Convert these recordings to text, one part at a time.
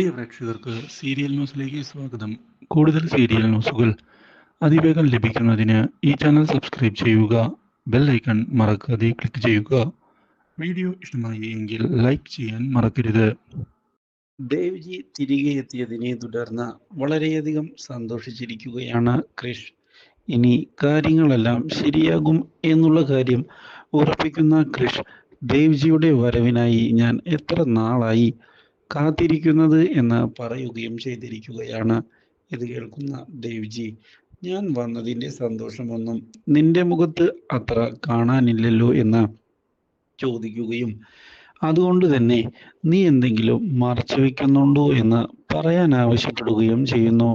പ്രിയ പ്രേക്ഷകർക്ക് സീരിയൽ ന്യൂസിലേക്ക് സ്വാഗതം. കൂടുതൽ സീരിയൽ ന്യൂസുകൾ അതിവേഗം ലഭിക്കുന്നതിന് ഈ ചാനൽ സബ്സ്ക്രൈബ് ചെയ്യുക. ബെൽ ഐക്കൺ മറക്കാതെ ക്ലിക്ക് ചെയ്യുക. വീഡിയോ ഇഷ്ടമായി എങ്കിൽ ലൈക്ക് ചെയ്യാൻ മറക്കരുത്. ദേവ്ജി തിരികെ എത്തിയതിനെ തുടർന്ന് വളരെയധികം സന്തോഷിച്ചിരിക്കുകയാണ് ക്രിഷ്. ഇനി കാര്യങ്ങളെല്ലാം ശരിയാകും എന്നുള്ള കാര്യം ഉറപ്പിക്കുന്ന ക്രിഷ്, ദേവ്ജിയുടെ വരവിനായി ഞാൻ എത്ര നാളായി കാത്തിരിക്കുന്നത് എന്ന് പറയുകയും ചെയ്തിരിക്കുകയാണ്. ഇത് കേൾക്കുന്ന ദേവ്ജി, ഞാൻ വന്നതിൻ്റെ സന്തോഷമൊന്നും നിന്റെ മുഖത്ത് അത്ര കാണാനില്ലല്ലോ എന്ന് ചോദിക്കുകയും അതുകൊണ്ട് തന്നെ നീ എന്തെങ്കിലും മറച്ചു വെക്കുന്നുണ്ടോ എന്ന് പറയാൻ ആവശ്യപ്പെടുകയും ചെയ്യുന്നു.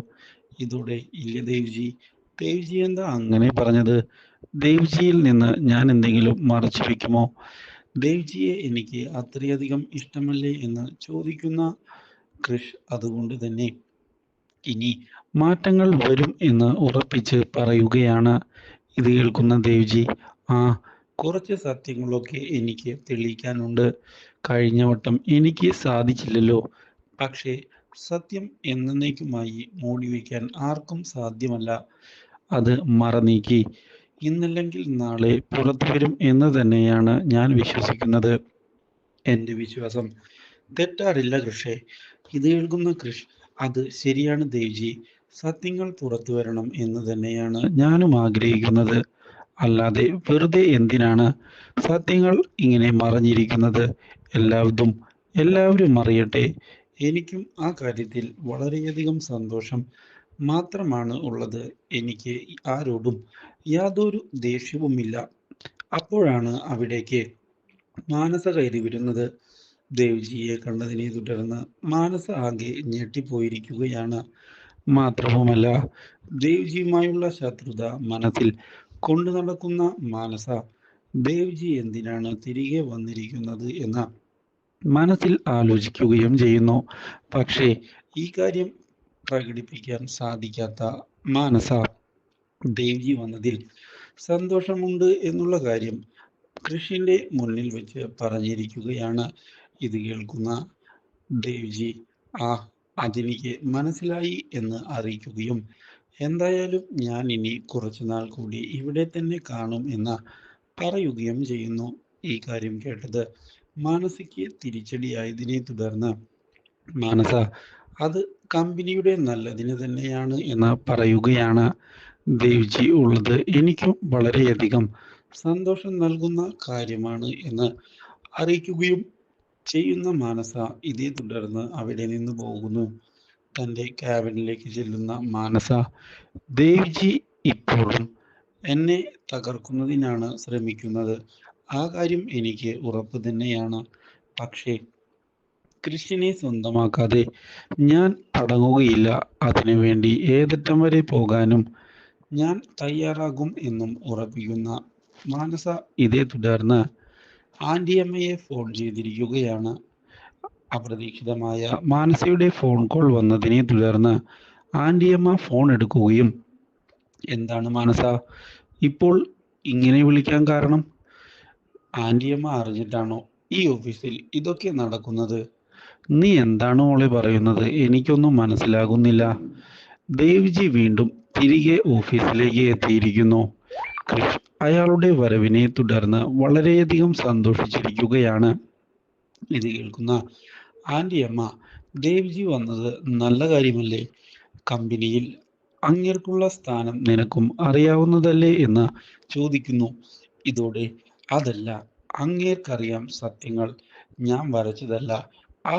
ഇതോടെ ഇല്ല ദേവ്ജി, ദേവ്ജി എന്താ അങ്ങനെ പറഞ്ഞത്? ദേവ്ജിയിൽ നിന്ന് ഞാൻ എന്തെങ്കിലും മറച്ചു വെക്കുമോ? ദേവ്ജിയെ എനിക്ക് അത്രയധികം ഇഷ്ടമല്ലേ എന്ന് ചോദിക്കുന്ന ക്രിഷ് അതുകൊണ്ട് തന്നെ ഇനി മാറ്റങ്ങൾ വരും എന്ന് ഉറപ്പിച്ച് പറയുകയാണ്. ഇത് കേൾക്കുന്ന ദേവ്ജി, ആ കുറച്ച് സത്യങ്ങളൊക്കെ എനിക്ക് തെളിയിക്കാനുണ്ട്. കഴിഞ്ഞ വട്ടം എനിക്ക് സാധിച്ചില്ലല്ലോ. പക്ഷേ സത്യം എന്നേക്കുമായി മൂടി വയ്ക്കാൻ ആർക്കും സാധ്യമല്ല. അത് മറനീക്കി ഇന്നല്ലെങ്കിൽ നാളെ പുറത്തു വരും എന്ന് തന്നെയാണ് ഞാൻ വിശ്വസിക്കുന്നത്. എൻ്റെ വിശ്വാസം തെറ്റാറില്ല കൃഷേ. ഇത് കേൾക്കുന്ന കൃഷ്, അത് ശരിയാണ് ദേവ്ജി, സത്യങ്ങൾ പുറത്തു വരണം എന്ന് തന്നെയാണ് ഞാനും ആഗ്രഹിക്കുന്നത്. അല്ലാതെ വെറുതെ എന്തിനാണ് സത്യങ്ങൾ ഇങ്ങനെ മറഞ്ഞിരിക്കുന്നത്? എല്ലാവരും അറിയട്ടെ. എനിക്കും ആ കാര്യത്തിൽ വളരെയധികം സന്തോഷം മാത്രമാണ് ഉള്ളത്. എനിക്ക് ആരോടും യാതൊരു ദേഷ്യവുമില്ല. അപ്പോഴാണ് അവിടേക്ക് മാനസ കയറി വരുന്നത്. ദേവ്ജിയെ കണ്ടതിനെ തുടർന്ന് മാനസ ആകെ ഞെട്ടിപ്പോയിരിക്കുകയാണ്. മാത്രവുമല്ല, ദേവ്ജിയുമായുള്ള ശത്രുത മനസ്സിൽ കൊണ്ടു നടക്കുന്ന മാനസ, ദേവ്ജി എന്തിനാണ് തിരികെ വന്നിരിക്കുന്നത് എന്ന മനസ്സിൽ ആലോചിക്കുകയും ചെയ്യുന്നു. പക്ഷേ ഈ കാര്യം പ്രകടിപ്പിക്കാൻ സാധിക്കാത്ത മാനസ, ദേവ്ജി വന്നതിൽ സന്തോഷമുണ്ട് എന്നുള്ള കാര്യം കൃഷിന്റെ മുന്നിൽ വെച്ച് പറഞ്ഞിരിക്കുകയാണ്. ഇത് കേൾക്കുന്ന ദേവ്ജി, ആ അതെനിക്ക് മനസ്സിലായി എന്ന് അറിയിക്കുകയും എന്തായാലും ഞാൻ ഇനി കുറച്ചുനാൾ കൂടി ഇവിടെ തന്നെ കാണും എന്ന് പറയുകയും ചെയ്യുന്നു. ഈ കാര്യം കേട്ടത് മാനസിക്ക് തിരിച്ചടിയായതിനെ തുടർന്ന് മാനസ അത് കമ്പനിയുടെ നല്ലതിന് തന്നെയാണ് എന്ന് പറയുകയാണ്. ദേവ്ജി ഉള്ളത് എനിക്കും വളരെയധികം സന്തോഷം നൽകുന്ന കാര്യമാണ് എന്ന് അറിയിക്കുകയും ചെയ്യുന്ന മാനസ ഇതേ തുടർന്ന് അവിടെ നിന്ന് പോകുന്നു. തൻ്റെ ക്യാബിനിലേക്ക് ചെല്ലുന്ന മാനസ, ദേവ്ജി ഇപ്പോഴും എന്നെ തകർക്കുന്നതിനാണ് ശ്രമിക്കുന്നത്. ആ കാര്യം എനിക്ക് ഉറപ്പ് തന്നെയാണ്. പക്ഷേ കൃഷിനെ സ്വന്തമാക്കാതെ ഞാൻ അടങ്ങുകയില്ല. അതിനുവേണ്ടി ഏതറ്റം വരെ പോകാനും ഞാൻ തയ്യാറാകും എന്നും ഉറപ്പിക്കുന്ന മാനസ ഇതേ തുടർന്ന് ആൻറ്റിയമ്മയെ ഫോൺ ചെയ്തിരിക്കുകയാണ്. അപ്രതീക്ഷിതമായ മാനസയുടെ ഫോൺ കോൾ വന്നതിനെ തുടർന്ന് ആൻറ്റിയമ്മ ഫോൺ എടുക്കുകയും, എന്താണ് മാനസ ഇപ്പോൾ ഇങ്ങനെ വിളിക്കാൻ കാരണം? ആൻറ്റിയമ്മ അറിഞ്ഞിട്ടാണോ ഈ ഓഫീസിൽ ഇതൊക്കെ നടക്കുന്നത്? നീ എന്താണ് മോളെ പറയുന്നത്? എനിക്കൊന്നും മനസ്സിലാകുന്നില്ല. ദേവ്ജി വീണ്ടും തിരികെ ഓഫീസിലേക്ക് എത്തിയിരിക്കുന്നു. കൃഷ് അയാളുടെ വരവിനെ തുടർന്ന് വളരെയധികം സന്തോഷിച്ചിരിക്കുകയാണ്. ഇത് കേൾക്കുന്ന ആൻറ്റിയമ്മ, ദേവ്ജി വന്നത് നല്ല കാര്യമല്ലേ? കമ്പനിയിൽ അങ്ങേർക്കുള്ള സ്ഥാനം നിനക്കും അറിയാവുന്നതല്ലേ എന്ന് ചോദിക്കുന്നു. ഇതോടെ അതല്ല, അങ്ങേർക്കറിയാം സത്യങ്ങൾ ഞാൻ വരച്ചതല്ല. ആ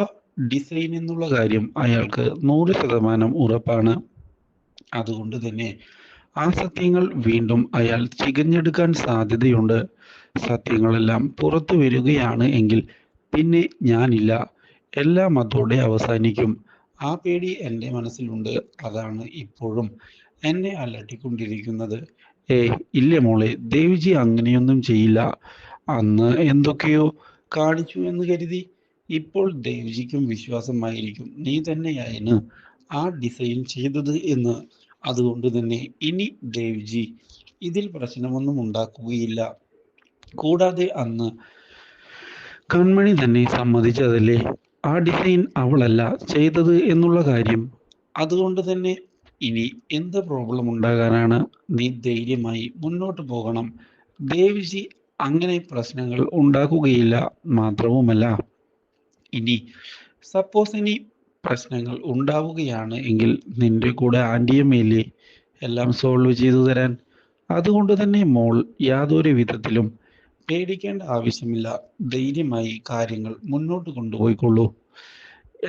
ഡിസൈൻ എന്നുള്ള കാര്യം അയാൾക്ക് 100% ഉറപ്പാണ്. അതുകൊണ്ട് തന്നെ ആ സത്യങ്ങൾ വീണ്ടും അയാൾ ചികഞ്ഞെടുക്കാൻ സാധ്യതയുണ്ട്. സത്യങ്ങളെല്ലാം പുറത്തു വരികയാണ് എങ്കിൽ പിന്നെ ഞാനില്ല. എല്ലാം അതോടെ അവസാനിക്കും. ആ പേടി എൻ്റെ മനസ്സിലുണ്ട്. അതാണ് ഇപ്പോഴും എന്നെ അലട്ടിക്കൊണ്ടിരിക്കുന്നത്. ഇല്ല മോളെ, ദേവ്ജി അങ്ങനെയൊന്നും ചെയ്യില്ല. അന്ന് എന്തൊക്കെയോ കാണിച്ചു എന്ന് കരുതി ഇപ്പോൾ ദേവ്ജിക്കും വിശ്വാസമായിരിക്കും നീ തന്നെയായിരുന്നു ആ ഡിസൈൻ ചെയ്തത് എന്ന്. അതുകൊണ്ട് തന്നെ ഇനി ദേവ്ജി ഇതിൽ പ്രശ്നമൊന്നും ഉണ്ടാക്കുകയില്ല. കൂടാതെ അന്ന് കൺമണി തന്നെ സമ്മതിച്ചതല്ലേ? ആ ഡിസൈൻ അവളല്ല ചെയ്തത് എന്നുള്ള കാര്യം. അതുകൊണ്ട് തന്നെ ഇനി എന്ത് പ്രോബ്ലം ഉണ്ടാകാനാണ്? നീ ധൈര്യമായി മുന്നോട്ട് പോകണം. ദേവ്ജി അങ്ങനെ പ്രശ്നങ്ങൾ ഉണ്ടാക്കുകയില്ല. മാത്രവുമല്ല, ഇനി സപ്പോസ് ഇനി പ്രശ്നങ്ങൾ ഉണ്ടാവുകയാണ് എങ്കിൽ നിന്റെ കൂടെ ആൻറ്റിയമ്മയില്ലേ എല്ലാം സോൾവ് ചെയ്തു തരാൻ. അതുകൊണ്ട് തന്നെ മോൾ യാതൊരു വിധത്തിലും പേടിക്കേണ്ട ആവശ്യമില്ല. ധൈര്യമായി കാര്യങ്ങൾ മുന്നോട്ട് കൊണ്ടുപോയിക്കൊള്ളൂ.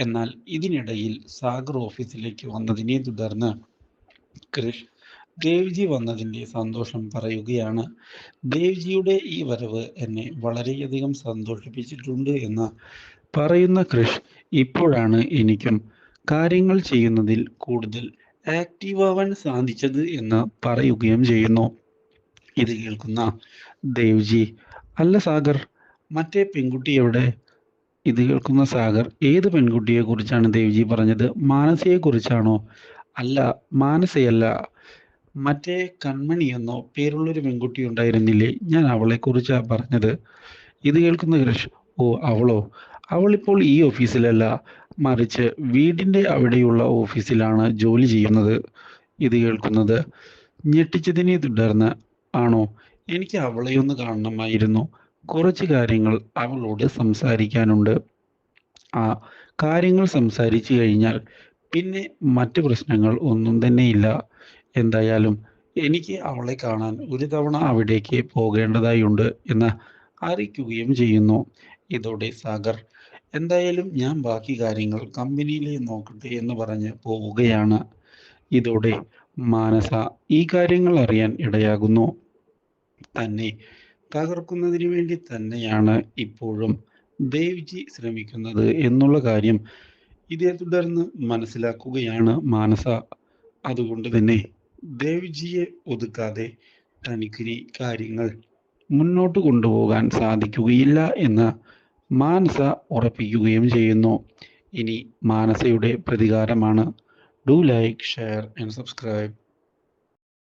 എന്നാൽ ഇതിനിടയിൽ സാഗർ ഓഫീസിലേക്ക് വന്നതിനെ തുടർന്ന് കൃഷ് ദേവ്ജി വന്നതിൻ്റെ സന്തോഷം പറയുകയാണ്. ദേവ്ജിയുടെ ഈ വരവ് എന്നെ വളരെയധികം സന്തോഷിപ്പിച്ചിട്ടുണ്ട് എന്ന് പറയുന്ന കൃഷ്, ഇപ്പോഴാണ് എനിക്കും കാര്യങ്ങൾ ചെയ്യുന്നതിൽ കൂടുതൽ ആക്റ്റീവ് ആവാൻ സാധിച്ചത് എന്ന് പറയുകയും ചെയ്യുന്നു. ഇത് കേൾക്കുന്ന ദേവ്ജി, അല്ല സാഗർ, മറ്റേ പെൺകുട്ടി എവിടെ? ഇത് കേൾക്കുന്ന സാഗർ, ഏത് പെൺകുട്ടിയെ കുറിച്ചാണ് ദേവ്ജി പറഞ്ഞത്? മാനസയെ കുറിച്ചാണോ? അല്ല, മാനസയല്ല, മറ്റേ കൺമണി എന്നോ പേരുള്ളൊരു പെൺകുട്ടി ഉണ്ടായിരുന്നില്ലേ, ഞാൻ അവളെ കുറിച്ചാ പറഞ്ഞത്. ഇത് കേൾക്കുന്ന കൃഷ്, ഓ അവളോ? അവളിപ്പോൾ ഈ ഓഫീസിലല്ല, മറിച്ച് വീടിൻ്റെ അവിടെയുള്ള ഓഫീസിലാണ് ജോലി ചെയ്യുന്നത്. ഇത് കേൾക്കുന്നത് ഞെട്ടിച്ചതിനെ തുടർന്ന്, ആണോ? എനിക്ക് അവളെയൊന്ന് കാണണമായിരുന്നു. കുറച്ച് കാര്യങ്ങൾ അവളോട് സംസാരിക്കാനുണ്ട്. ആ കാര്യങ്ങൾ സംസാരിച്ചു കഴിഞ്ഞാൽ പിന്നെ മറ്റു പ്രശ്നങ്ങൾ ഒന്നും തന്നെയില്ല. എന്തായാലും എനിക്ക് അവളെ കാണാൻ ഒരു തവണ അവിടേക്ക് പോകേണ്ടതായുണ്ട് എന്ന് അറിയിക്കുകയും ചെയ്യുന്നു. ഇതോടെ സാഗർ, എന്തായാലും ഞാൻ ബാക്കി കാര്യങ്ങൾ കമ്പനിയിലെ നോക്കട്ടെ എന്ന് പറഞ്ഞ് പോവുകയാണ്. ഇതോടെ മാനസ ഈ കാര്യങ്ങൾ അറിയാൻ ഇടയാകുന്നു. തന്നെ തകർക്കുന്നതിന് വേണ്ടി തന്നെയാണ് ഇപ്പോഴും ദേവ്ജി ശ്രമിക്കുന്നത് എന്നുള്ള കാര്യം ഇതേ തുടർന്ന് മനസ്സിലാക്കുകയാണ് മാനസ. അതുകൊണ്ട് തന്നെ ദേവ്ജിയെ ഒതുക്കാതെ തനിക്കിനി കാര്യങ്ങൾ മുന്നോട്ട് കൊണ്ടുപോകാൻ സാധിക്കുകയില്ല എന്ന് മാനസ ഉറപ്പിക്കുകയും ചെയ്യുന്നു. ഇനി മാനസയുടെ പ്രതികാരമാണ്. Do like, share and subscribe.